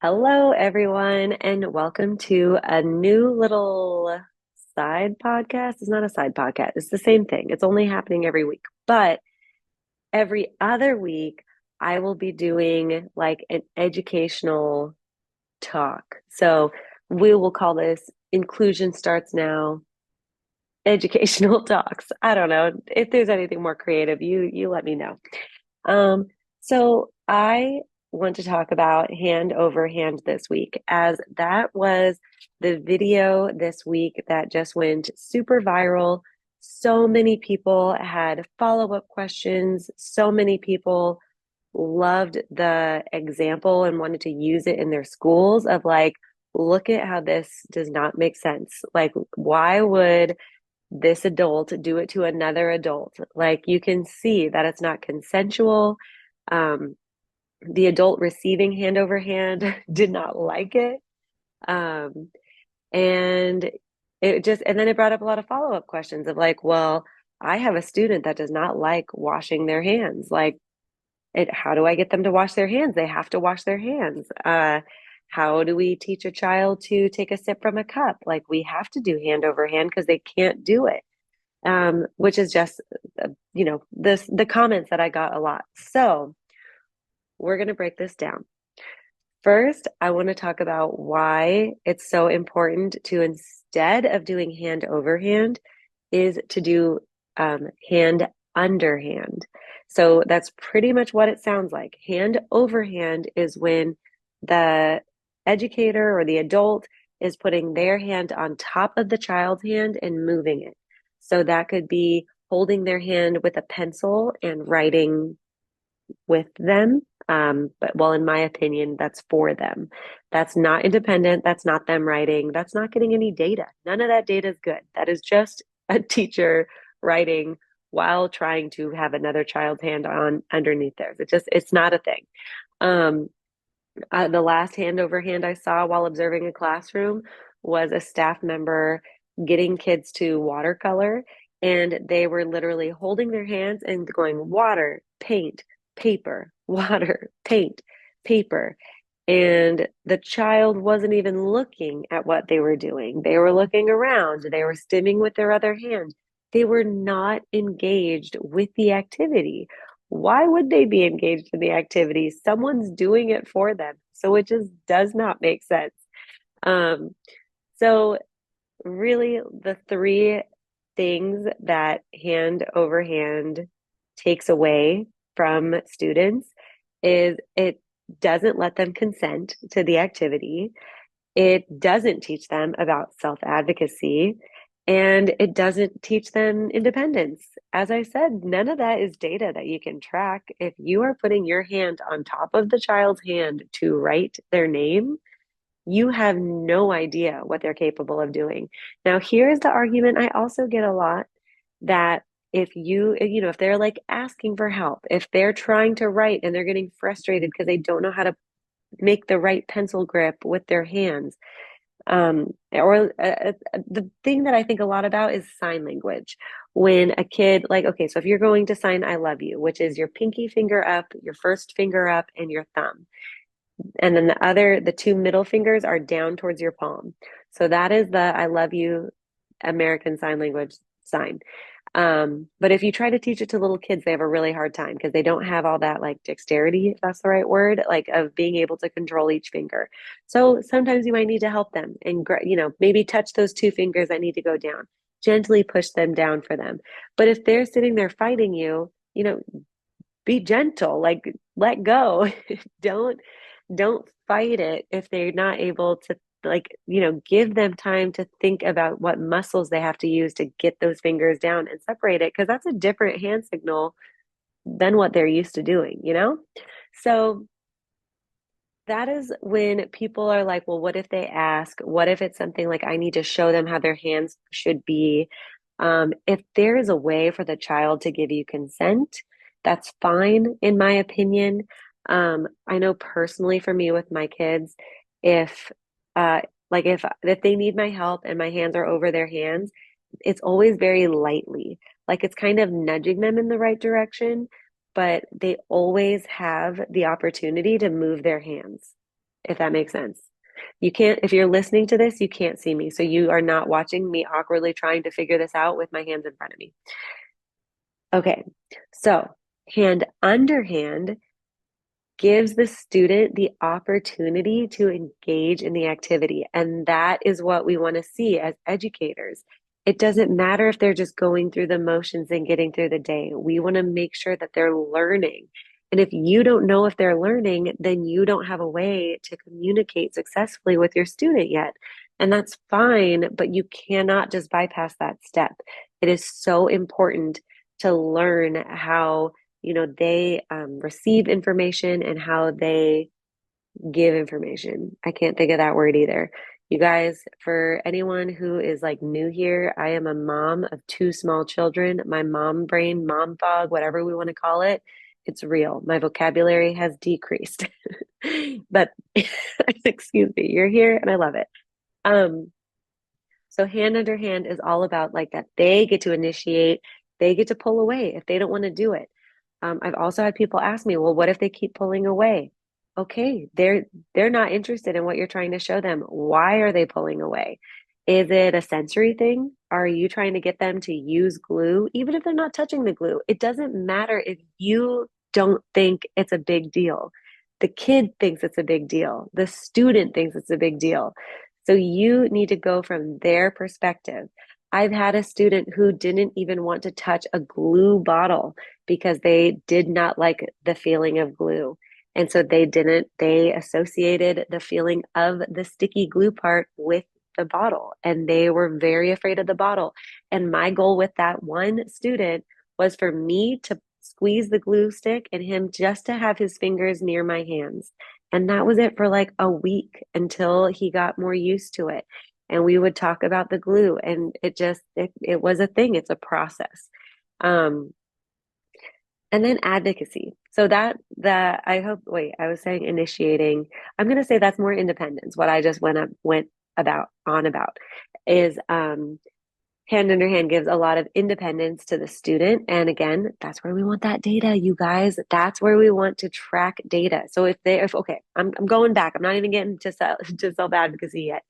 Hello, everyone, and welcome to a new little side podcast. It's not a side podcast, it's the same thing. It's only happening every week, but every other week, I will be doing like an educational talk. So we will call this Inclusion Starts Now Educational Talks. I don't know if there's anything more creative, you let me know. Um, so I want to talk about hand over hand this week, as that was the video this week that just went super viral. So many people had follow-up questions. So many people loved the example and wanted to use it in their schools of like, look at how this does not make sense. Like, why would this adult do it to another adult? Like, you can see that it's not consensual. Um, the adult receiving hand over hand did not like it. Um, and and then it brought up a lot of follow-up questions of like, well, I have a student that does not like washing their hands. Like, how do I get them to wash their hands? They have to wash their hands. How do we teach a child to take a sip from a cup? Like, we have to do hand over hand because they can't do it. Which is just, the comments that I got a lot. So we're going to break this down. First, I want to talk about why it's so important to, instead of doing hand over hand, is to do hand under hand. So that's pretty much what it sounds like. Hand over hand is when the educator or the adult is putting their hand on top of the child's hand and moving it. So that could be holding their hand with a pencil and writing with them. But well, in my opinion, that's for them. That's not independent. That's not them writing. That's not getting any data. None of that data is good. That is just a teacher writing while trying to have another child's hand on underneath theirs. It's not a thing. Um, the last hand over hand I saw while observing a classroom was a staff member getting kids to watercolor, and they were literally holding their hands and going water, paint, paper, water, paint, paper. And the child wasn't even looking at what they were doing. They were looking around. They were stimming with their other hand. They were not engaged with the activity. Why would they be engaged in the activity? Someone's doing it for them. So it just does not make sense. Um, so really the three things that hand over hand takes away from students is it doesn't let them consent to the activity. It doesn't teach them about self-advocacy, and it doesn't teach them independence. As I said, none of that is data that you can track. If you are putting your hand on top of the child's hand to write their name, you have no idea what they're capable of doing. Now, here's the argument I also get a lot, that if they're like asking for help, if they're trying to write and they're getting frustrated because they don't know how to make the right pencil grip with their hands, the thing that I think a lot about is sign language. When a kid, like, okay, so if you're going to sign I love you, which is your pinky finger up, your first finger up, and your thumb. And then the two middle fingers are down towards your palm. So that is the I love you American Sign Language sign. But if you try to teach it to little kids, they have a really hard time because they don't have all that like dexterity, if that's the right word, like of being able to control each finger. So sometimes you might need to help them and, maybe touch those two fingers that need to go down, gently push them down for them. But if they're sitting there fighting you, be gentle, like let go. don't don't fight it if they're not able to, like, give them time to think about what muscles they have to use to get those fingers down and separate it, because that's a different hand signal than what they're used to doing. So that is when people are like, well, what if they ask? What if it's something like I need to show them how their hands should be? If there is a way for the child to give you consent, that's fine, in my opinion. I know personally for me with my kids, if uh, if they need my help and my hands are over their hands, it's always very lightly. Like, it's kind of nudging them in the right direction, but they always have the opportunity to move their hands. if that makes sense. You can't, if you're listening to this, you can't see me. So you are not watching me awkwardly trying to figure this out with my hands in front of me. Okay. So hand underhand gives the student the opportunity to engage in the activity. And that is what we want to see as educators. It doesn't matter if they're just going through the motions and getting through the day. We want to make sure that they're learning. And if you don't know if they're learning, then you don't have a way to communicate successfully with your student yet. And that's fine, but you cannot just bypass that step. It is so important to learn how they receive information and how they give information. I can't think of that word either. You guys, for anyone who is like new here, I am a mom of two small children. My mom brain, mom fog, whatever we want to call it, it's real. My vocabulary has decreased. But excuse me, you're here and I love it. Um, so hand under hand is all about like that they get to initiate, they get to pull away if they don't want to do it. I've also had people ask me, well, what if they keep pulling away? Okay, they're not interested in what you're trying to show them. Why are they pulling away? Is it a sensory thing? Are you trying to get them to use glue, even if they're not touching the glue? It doesn't matter if you don't think it's a big deal. The kid thinks it's a big deal. The student thinks it's a big deal. So you need to go from their perspective. I've had a student who didn't even want to touch a glue bottle because they did not like the feeling of glue. And so they associated the feeling of the sticky glue part with the bottle, and they were very afraid of the bottle. And my goal with that one student was for me to squeeze the glue stick and him just to have his fingers near my hands. And that was it for like a week until he got more used to it. And we would talk about the glue, and it was a thing. It's a process. Um, and then advocacy. So that I hope, wait, I was saying initiating. I'm going to say that's more independence. What I just went about is hand under hand gives a lot of independence to the student. And again, that's where we want that data, you guys. That's where we want to track data. So if okay, I'm going back. I'm not even getting to self advocacy yet.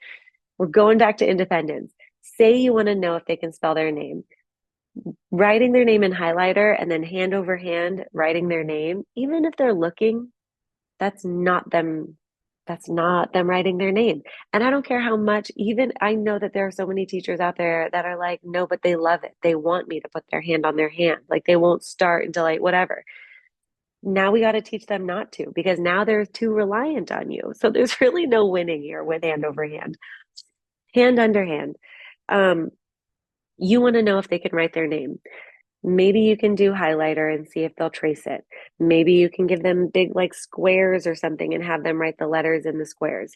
We're going back to independence. Say you want to know if they can spell their name. Writing their name in highlighter and then hand over hand writing their name, even if they're looking, that's not them. That's not them writing their name. And I don't care how much, even I know that there are so many teachers out there that are like, no, but they love it. They want me to put their hand on their hand. Like they won't start until like whatever. Now we got to teach them not to because now they're too reliant on you. So there's really no winning here with hand over hand, hand under hand. Um, you want to know if they can write their name. Maybe you can do highlighter and see if they'll trace it. Maybe you can give them big like squares or something and have them write the letters in the squares.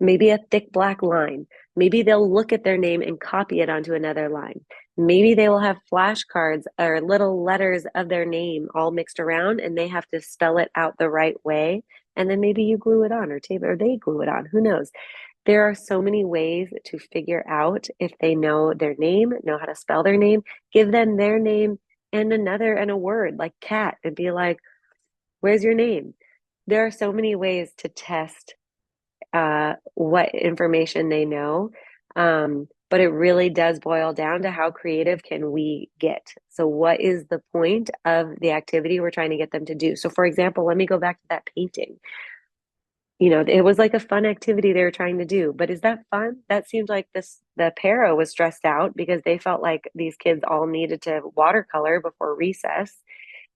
Maybe a thick black line. Maybe they'll look at their name and copy it onto another line. Maybe they will have flashcards or little letters of their name all mixed around and they have to spell it out the right way. And then maybe you glue it on or tape it or they glue it on. Who knows? There are so many ways to figure out if they know their name, know how to spell their name, give them their name and a word like cat and be like, where's your name? There are so many ways to test what information they know. But it really does boil down to how creative can we get. So what is the point of the activity we're trying to get them to do? So for example, let me go back to that painting. It was like a fun activity they were trying to do, but is that fun? That seemed like the para was stressed out because they felt like these kids all needed to watercolor before recess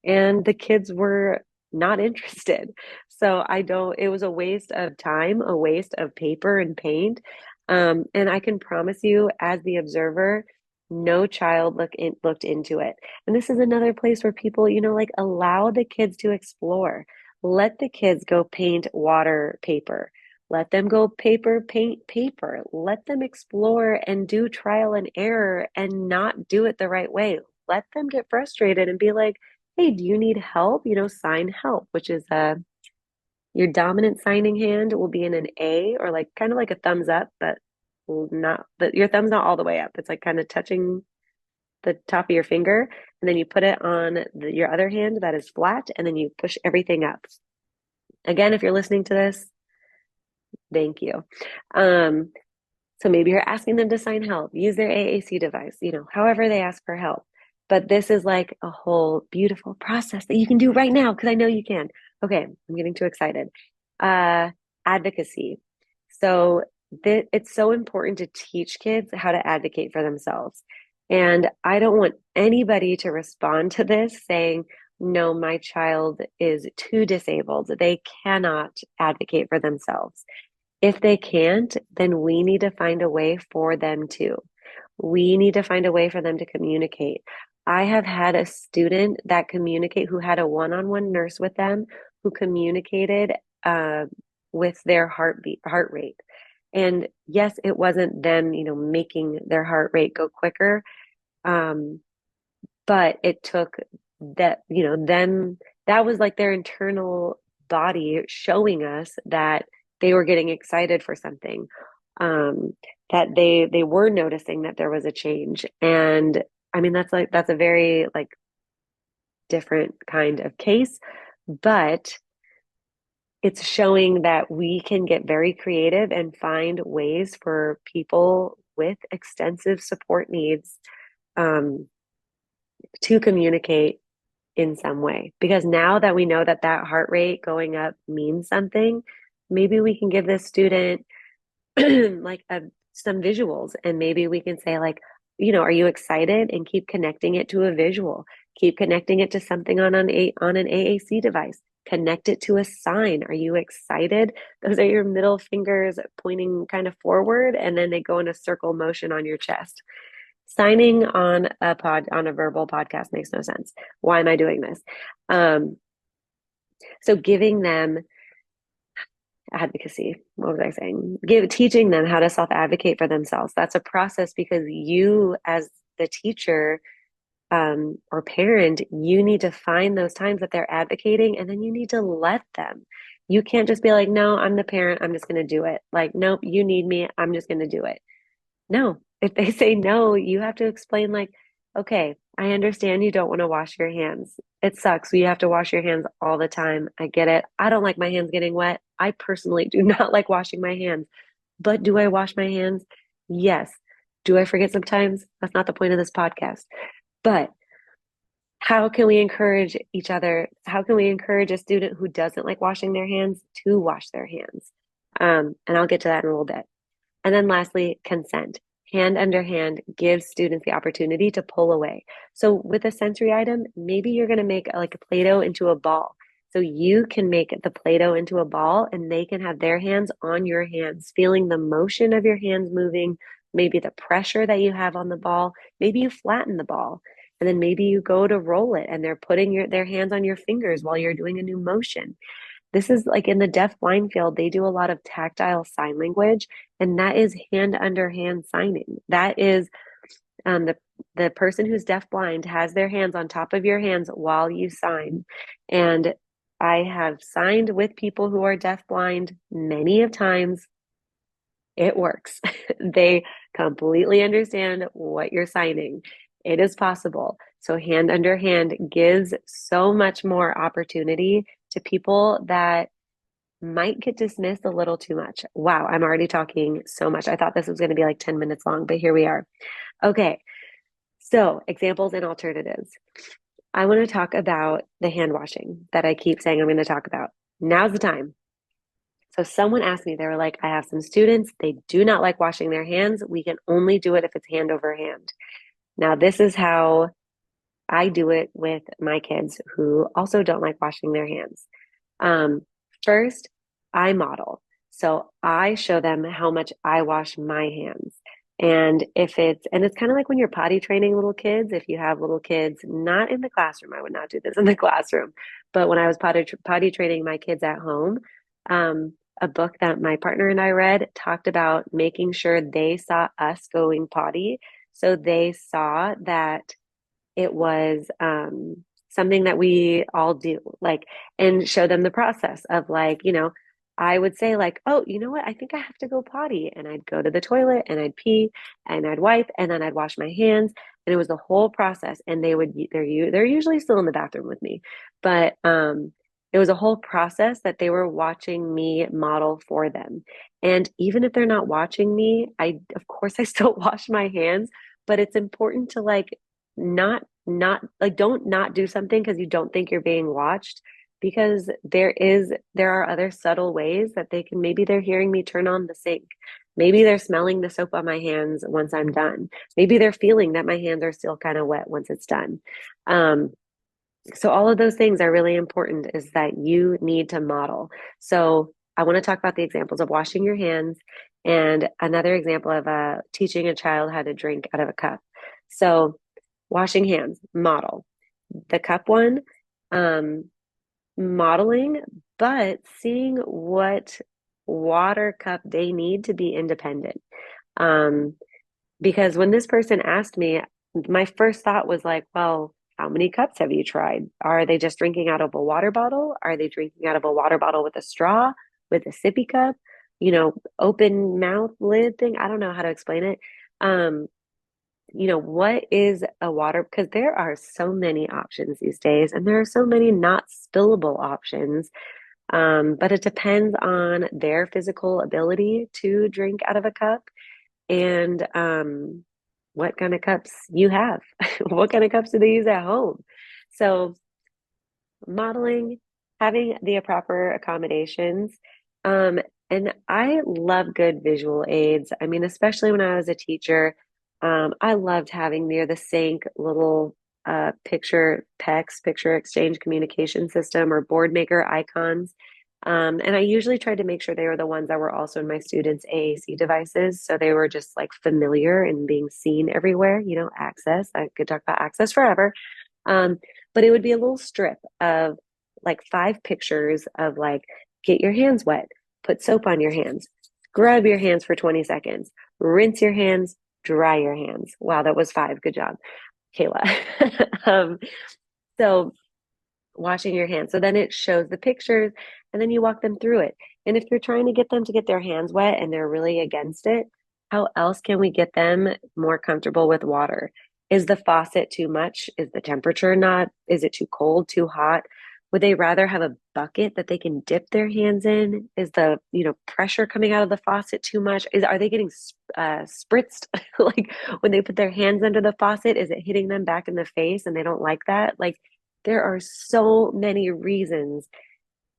and the kids were not interested. So it was a waste of time, a waste of paper and paint. And I can promise you, as the observer, no child looked into it. And this is another place where people, like allow the kids to explore. Let the kids go paint water paper. Let them go paper, paint paper. Let them explore and do trial and error and not do it the right way. Let them get frustrated and be like, hey, do you need help? Sign help, which is your dominant signing hand will be in an A or like kind of like a thumbs up, but your thumb's not all the way up. It's like kind of touching the top of your finger. And then you put it on your other hand that is flat, and then you push everything up. Again, if you're listening to this, Thank you. Um, so maybe you're asking them to sign help, use their AAC device, however they ask for help. But this is like a whole beautiful process that you can do right now because I know you can. Okay, I'm getting too excited. Uh, Advocacy. So it's so important to teach kids how to advocate for themselves. And I don't want anybody to respond to this saying, no, my child is too disabled. They cannot advocate for themselves. If they can't, then we need to find a way for them to. We need to find a way for them to communicate. I have had a student that communicate who had a one-on-one nurse with them who communicated uh, with their heart rate. And yes, it wasn't them, making their heart rate go quicker, um, but it took that, them, that was like their internal body showing us that they were getting excited for something, um, that they were noticing that there was a change. And I mean, that's a very like different kind of case, but it's showing that we can get very creative and find ways for people with extensive support needs, um, to communicate in some way. Because now that we know that that heart rate going up means something, maybe we can give this student like some visuals, and maybe we can say like, are you excited? And keep connecting it to a visual. Keep connecting it to something on an AAC device. Connect it to a sign. Are you excited? Those are your middle fingers pointing kind of forward, and then they go in a circle motion on your chest. Signing on a verbal podcast makes no sense. Why am I doing this? Um, so giving them advocacy. What was I saying? Teaching them how to self-advocate for themselves. That's a process because you, as the teacher, or parent, you need to find those times that they're advocating, and then you need to let them. You can't just be like, no, I'm the parent, I'm just going to do it. Like, nope, you need me, I'm just going to do it. No, if they say no, you have to explain, like, okay, I understand you don't want to wash your hands. It sucks. You have to wash your hands all the time. I get it. I don't like my hands getting wet. I personally do not like washing my hands. But do I wash my hands? Yes. Do I forget sometimes? That's not the point of this podcast. But how can we encourage each other? How can we encourage a student who doesn't like washing their hands to wash their hands? And I'll get to that in a little bit. And then lastly, consent. Hand under hand gives students the opportunity to pull away. So with a sensory item, maybe you're going to make like a Play-Doh into a ball. So you can make the Play-Doh into a ball, and they can have their hands on your hands, feeling the motion of your hands moving, maybe the pressure that you have on the ball. Maybe you flatten the ball, and then maybe you go to roll it and they're putting their hands on your fingers while you're doing a new motion. This is like in the deaf blind field, they do a lot of tactile sign language, and that is hand under hand signing. That is, the person who's deaf blind has their hands on top of your hands while you sign. And I have signed with people who are deaf blind many of times. It works. They completely understand what you're signing. It is possible. So hand under hand gives so much more opportunity to people that might get dismissed a little too much. Wow, I'm already talking so much. I thought this was going to be like 10 minutes long, but here we are. Okay, so examples and alternatives. I want to talk about the hand washing that I keep saying I'm going to talk about. Now's the time. So someone asked me, they were like, I have some students, they do not like washing their hands. We can only do it if it's hand over hand. Now, this is how I do it with my kids who also don't like washing their hands. Um, First, I model. So I show them how much I wash my hands. And it's kind of like when you're potty training little kids, if you have little kids, not in the classroom, I would not do this in the classroom, but when I was potty training my kids at home, a book that my partner and I read talked about making sure they saw us going potty. So they saw that it was, something that we all do, like, and show them the process of like, I would say like, oh, you know what? I think I have to go potty. And I'd go to the toilet and I'd pee and I'd wipe and then I'd wash my hands. And it was the whole process. And they're usually still in the bathroom with me, but, It was a whole process that they were watching me model for them. And even if they're not watching me, of course, I still wash my hands, but it's important to like not like don't not do something because you don't think you're being watched because there are other subtle ways that they can maybe they're hearing me turn on the sink. Maybe they're smelling the soap on my hands once I'm done. Maybe they're feeling that my hands are still kind of wet once it's done. Um, so all of those things are really important is that you need to model. So I want to talk about the examples of washing your hands and another example of teaching a child how to drink out of a cup. So washing hands, model. The cup one, um, modeling, but seeing what water cup they need to be independent. Um, because when this person asked me, my first thought was like, well, how many cups have you tried? Are they just drinking out of a water bottle? Are they drinking out of a water bottle with a straw, with a sippy cup, open mouth lid thing? I don't know how to explain it. Um, what is a water? Because there are so many options these days, and there are so many not spillable options. But it depends on their physical ability to drink out of a cup and what kind of cups you have. What kind of cups do they use at home? So, modeling, having the proper accommodations. Um, and I love good visual aids. I mean, especially when I was a teacher, I loved having near the sink little picture PEX, picture exchange communication system, or board maker icons. And I usually tried to make sure they were the ones that were also in my students' AAC devices. So they were just like familiar and being seen everywhere, access. I could talk about access forever. Um, but it would be a little strip of like 5 pictures of like, get your hands wet, put soap on your hands, scrub your hands for 20 seconds, rinse your hands, dry your hands. Wow, that was 5. Good job, Kayla. So washing your hands. So then it shows the pictures and then you walk them through it. And if you're trying to get them to get their hands wet and they're really against it, how else can we get them more comfortable with water? Is the faucet too much? Is the temperature not? Is it too cold, too hot? Would they rather have a bucket that they can dip their hands in? Is the, pressure coming out of the faucet too much? Are they getting spritzed? Like when they put their hands under the faucet, is it hitting them back in the face and they don't like that? Like there are so many reasons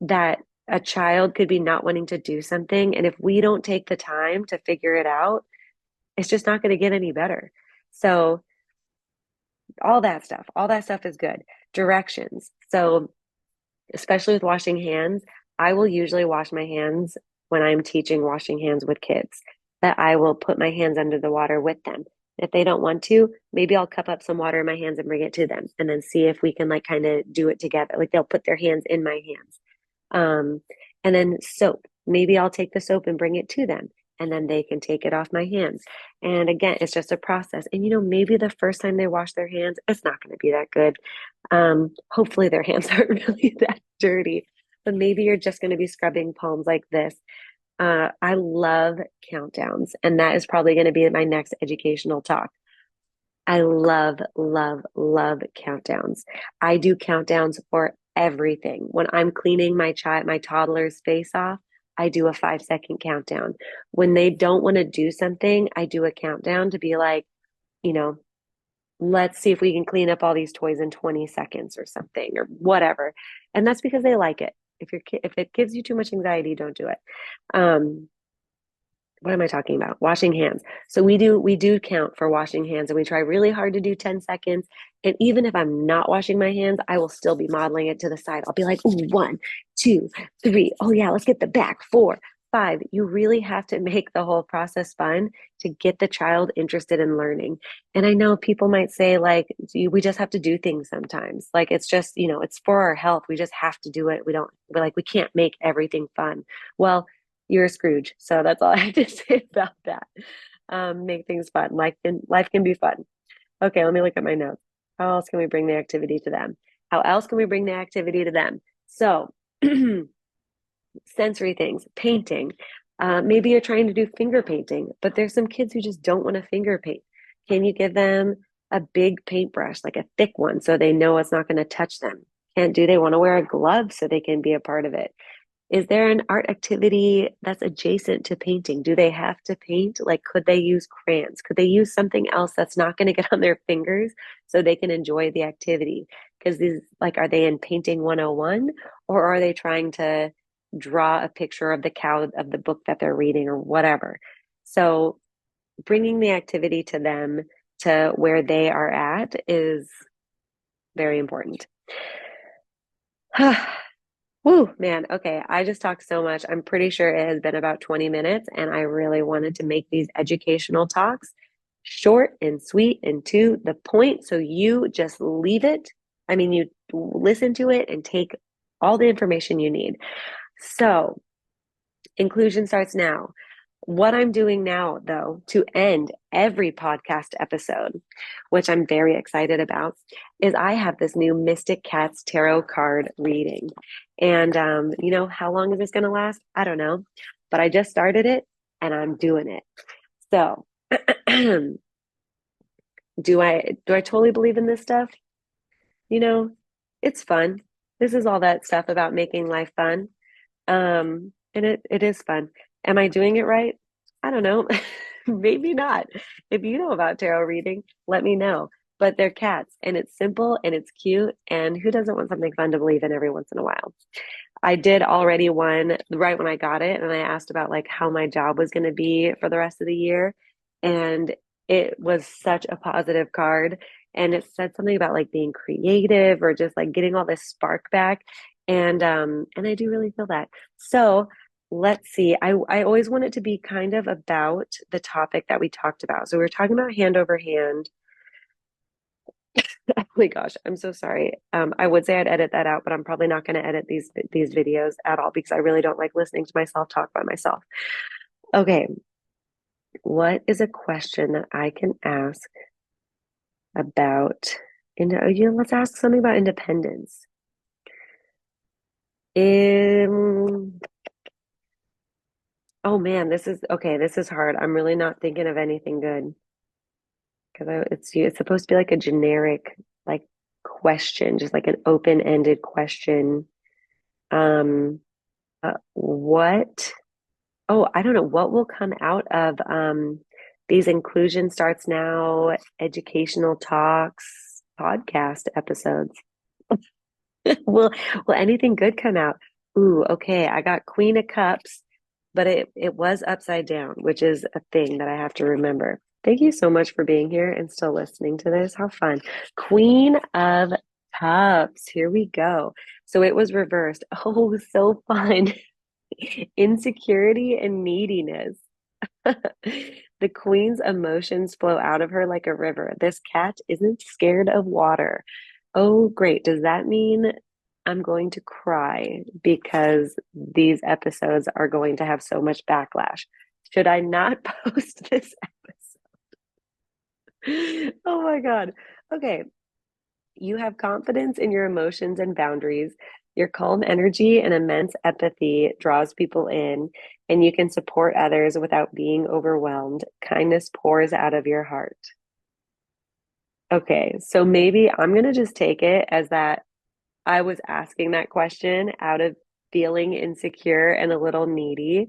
that a child could be not wanting to do something. And if we don't take the time to figure it out, it's just not going to get any better. So, all that stuff is good. Directions. So, especially with washing hands, I will usually wash my hands when I'm teaching washing hands with kids, that I will put my hands under the water with them. If they don't want to, maybe I'll cup up some water in my hands and bring it to them and then see if we can like kind of do it together. Like they'll put their hands in my hands. Um, and then soap. Maybe I'll take the soap and bring it to them and then they can take it off my hands. And again, it's just a process. And maybe the first time they wash their hands, it's not going to be that good. Hopefully their hands aren't really that dirty, but maybe you're just going to be scrubbing palms like this. I love countdowns, and that is probably going to be my next educational talk. I love, love, love countdowns. I do countdowns for everything. When I'm cleaning my toddler's face off, I do a 5-second countdown. When they don't want to do something, I do a countdown to be like, you know, let's see if we can clean up all these toys in 20 seconds or something or whatever. And that's because they like it. If it gives you too much anxiety, don't do it. Um, what am I talking about? Washing hands. So we do count for washing hands and we try really hard to do 10 seconds. And even if I'm not washing my hands, I will still be modeling it to the side. I'll be like, ooh, 1, 2, 3. Oh yeah, let's get the back. 4, 5. You really have to make the whole process fun to get the child interested in learning. And I know people might say like, we just have to do things sometimes. Like it's just, it's for our health. We just have to do it. We can't make everything fun. Well, you're a Scrooge. So that's all I have to say about that. Make things fun. Life can be fun. Okay, let me look at my notes. How else can we bring the activity to them? How else can we bring the activity to them? So sensory things, painting. Maybe you're trying to do finger painting, but there's some kids who just don't want to finger paint. Can you give them a big paintbrush, like a thick one, so they know it's not going to touch them? And do they want to wear a glove so they can be a part of it? Is there an art activity that's adjacent to painting? Do they have to paint? Like, could they use crayons? Could they use something else that's not going to get on their fingers so they can enjoy the activity? Because these, like, are they in painting 101 or are they trying to draw a picture of the cow of the book that they're reading or whatever? So, bringing the activity to them to where they are at is very important. Woo, man. Okay. I just talked so much. I'm pretty sure it has been about 20 minutes, and I really wanted to make these educational talks short and sweet and to the point. So you just leave it. I mean, you listen to it and take all the information you need. So inclusion starts now. What I'm doing now, though, to end every podcast episode, which I'm very excited about, is I have this new Mystic Cats tarot card reading. And, how long is this going to last? I don't know. But I just started it and I'm doing it. So, do I totally believe in this stuff? You know, it's fun. This is all that stuff about making life fun. And it is fun. Am I doing it right? I don't know. Maybe not. If you know about tarot reading, let me know. But they're cats and it's simple and it's cute. And who doesn't want something fun to believe in every once in a while? I did already one right when I got it, and I asked about like how my job was going to be for the rest of the year. And it was such a positive card. And it said something about like being creative or just like getting all this spark back. And I do really feel that. So let's see. I always want it to be kind of about the topic that we talked about. So we were talking about hand over hand. Oh my gosh, I'm so sorry. I would say I'd edit that out, but I'm probably not going to edit these videos at all because I really don't like listening to myself talk by myself. Okay, what is a question that I can ask about? Let's ask something about independence. Um, oh man, this is okay. This is hard. I'm really not thinking of anything good because it's supposed to be like a generic like question, just like an open-ended question. Um, what? Oh, I don't know what will come out of these inclusion starts now educational talks podcast episodes. Will will anything good come out? Ooh, okay. I got Queen of Cups, but it was upside down, which is a thing that I have to remember. Thank you so much for being here and still listening to this. How fun. Queen of Cups. Here we go. So it was reversed. Oh, so fun. Insecurity and neediness. The queen's emotions flow out of her like a river. This cat isn't scared of water. Oh, great. Does that mean I'm going to cry because these episodes are going to have so much backlash? Should I not post this episode? Oh my God. Okay. You have confidence in your emotions and boundaries. Your calm energy and immense empathy draws people in, and you can support others without being overwhelmed. Kindness pours out of your heart. Okay, so maybe I'm going to just take it as that I was asking that question out of feeling insecure and a little needy.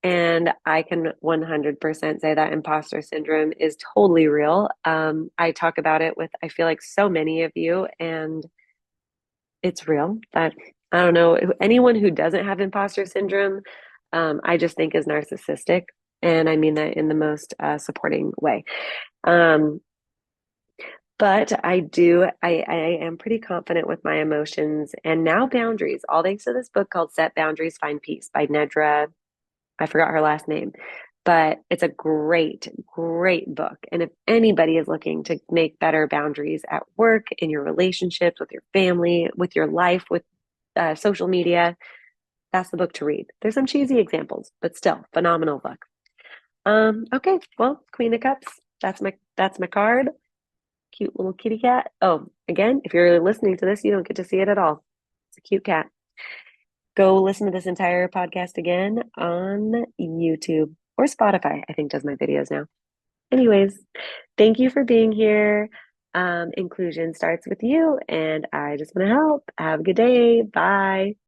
And I can 100% say that imposter syndrome is totally real. I talk about it with, I feel like so many of you, and it's real. That I don't know anyone who doesn't have imposter syndrome. I just think is narcissistic, and I mean that in the most supporting way. Um, but I am pretty confident with my emotions and now boundaries. All thanks to this book called Set Boundaries, Find Peace by Nedra. I forgot her last name, but it's a great, great book. And if anybody is looking to make better boundaries at work, in your relationships, with your family, with your life, with social media, that's the book to read. There's some cheesy examples, but still phenomenal book. Okay, well, Queen of Cups. That's my card. Cute little kitty cat. Oh, again, if you're listening to this, you don't get to see it at all. It's a cute cat. Go listen to this entire podcast again on YouTube or Spotify, I think does my videos now. Anyways, thank you for being here. Inclusion starts with you, and I just want to help. Have a good day. Bye.